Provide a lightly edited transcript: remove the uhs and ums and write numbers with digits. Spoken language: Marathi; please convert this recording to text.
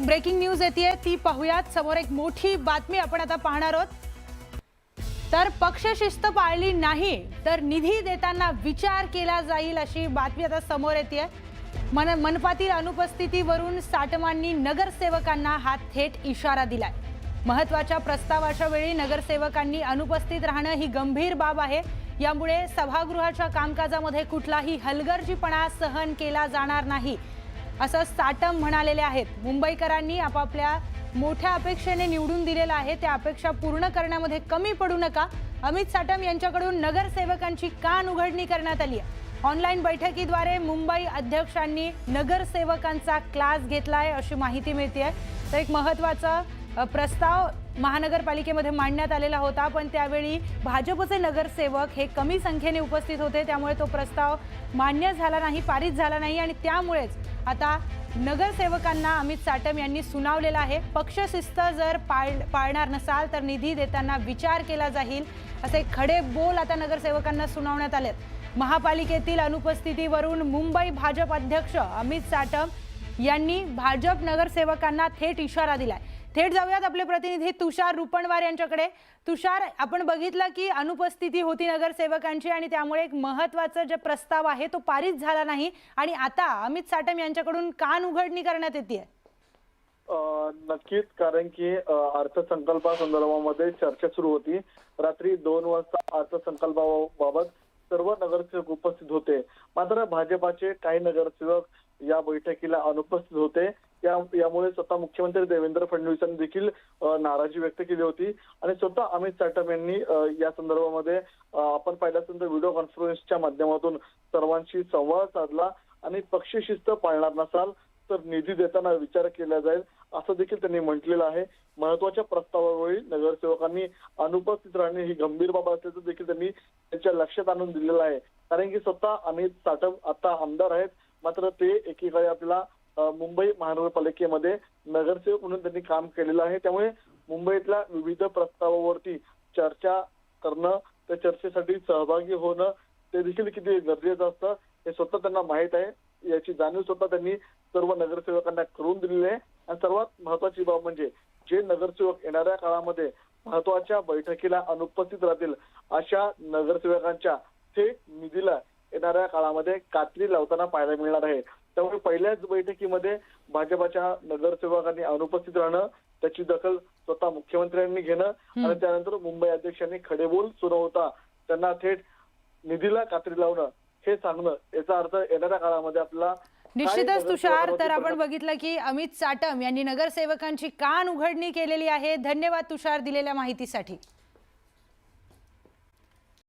एक ब्रेकिंग न्यूज येते ती पाहूयात। समोर एक मोठी बातमी आपण आता पाहणार आहोत। तर पक्षशिस्त पाळली नाही तर निधी देताना विचार केला जाईल अशी बातमी आता समोर येते। मनपातील अनुपस्थितीवरून साटमांनी नगरसेवकांना हा थेट इशारा दिलाय। महत्त्वाच्या प्रस्तावाच्या वेळी नगरसेवकांनी अनुपस्थित राहणं ही गंभीर बाब आहे। यामुळे सभागृहाच्या कामकाजामध्ये कुठलाही हलगर्जीपणा सहन केला जाणार नाही असं साटम म्हणालेले आहेत। मुंबईकरांनी आपापल्या मोठ्या अपेक्षेने निवडून दिलेला आहे, त्या अपेक्षा पूर्ण करण्यामध्ये कमी पडू नका। अमित साटम यांच्याकडून नगरसेवकांची कान उघडणी करण्यात आली आहे। ऑनलाईन बैठकीद्वारे मुंबई अध्यक्षांनी नगरसेवकांचा क्लास घेतलाय अशी माहिती मिळते। तर एक महत्त्वाचा प्रस्ताव महानगरपालिकेमध्ये मांडण्यात आलेला होता, पण त्यावेळी भाजपचे नगरसेवक हे कमी संख्येने उपस्थित होते, त्यामुळे तो प्रस्ताव मान्य झाला नाही, पारित झाला नाही आणि त्यामुळेच आता नगरसेवकांना अमित साटम यांनी सुनावलेला आहे। पक्षशिस्त जर पाळणार नसाल तर निधी देताना विचार केला जाईल असे खडे बोल आता नगरसेवकांना सुनावण्यात आलेत। महापालिकेतील अनुपस्थितीवरून मुंबई भाजप अध्यक्ष अमित साटम यांनी भाजप नगरसेवकांना थेट इशारा दिलाय। थेट जाऊयात आपले प्रतिनिधी तुषार रुपणवार यांच्याकडे। तुषार, आपण बघितलं की अनुपस्थिती होती नगरसेवकांची आणि त्यामुळे एक महत्त्वाचा जे प्रस्ताव आहे तो पारित झाला नाही आणि आता अमित साटम यांच्याकडून कान उघडणी करण्यात येते। नक्कीच, कारण की अर्थसंकल्पासंदर्भामध्ये चर्चा सुरू होती। रात्री 2 वाजता अर्थसंकल्पाबाबत सर्व नगरसेवक उपस्थित होते, मात्र भाजपाचे काही नगरसेवक या बैठकीला अनुपस्थित होते। यामुळे स्वतः मुख्यमंत्री देवेंद्र फडणवीसांनी देखील नाराजी व्यक्त केली होती आणि स्वतः अमित साटम यांनी या संदर्भामध्ये आपण पाहिलं असेल तर व्हिडिओ कॉन्फरन्सच्या माध्यमातून सर्वांशी संवाद साधला आणि पक्षशिस्त पाळणार नसाल तर निधी देताना विचार केला जाईल असं देखील त्यांनी म्हटलेलं आहे। महत्त्वाच्या प्रस्तावावेळी नगरसेवकांनी अनुपस्थित राहणे ही गंभीर बाब असल्याचं देखील त्यांनी त्यांच्या लक्षात आणून दिलेलं आहे। कारण की स्वतः अमित साटम आता आमदार आहेत, मात्र ते एकीकडे आपल्याला मुंबई महानगरपालिकेमध्ये नगरसेवक म्हणून त्यांनी काम केलेलं आहे। त्यामुळे मुंबईतल्या विविध प्रस्तावावरती चर्चा करणं, त्या चर्चेसाठी सहभागी होणं ते देखील किती गरजेचं असतं हे स्वतः त्यांना माहीत आहे। याची जाणीव स्वतः त्यांनी सर्व नगरसेवकांना करून दिलेली आहे। आणि सर्वात महत्त्वाची बाब म्हणजे जे नगरसेवक येणाऱ्या काळामध्ये महत्त्वाच्या बैठकीला अनुपस्थित राहतील अशा नगरसेवकांच्या थेट निधीला येणाऱ्या काळामध्ये कात्री लावताना पाहायला मिळणार आहे। त्यामुळे पहिल्याच बैठकीमध्ये भाजपाच्या नगरसेवकांनी अनुपस्थित राहणं, त्याची दखल स्वतः मुख्यमंत्र्यांनी घेणं आणि त्यानंतर मुंबई अध्यक्षांनी खडेबोल सुनावता त्यांना थेट निधीला कात्री लावणं हे सांगणं, याचा अर्थ येणाऱ्या काळामध्ये आपला निश्चितच तुषार, तर आपण बघितलं की अमित साटम यांनी नगरसेवकांची कान उघडणी केलेली आहे। धन्यवाद तुषार दिलेल्या माहितीसाठी।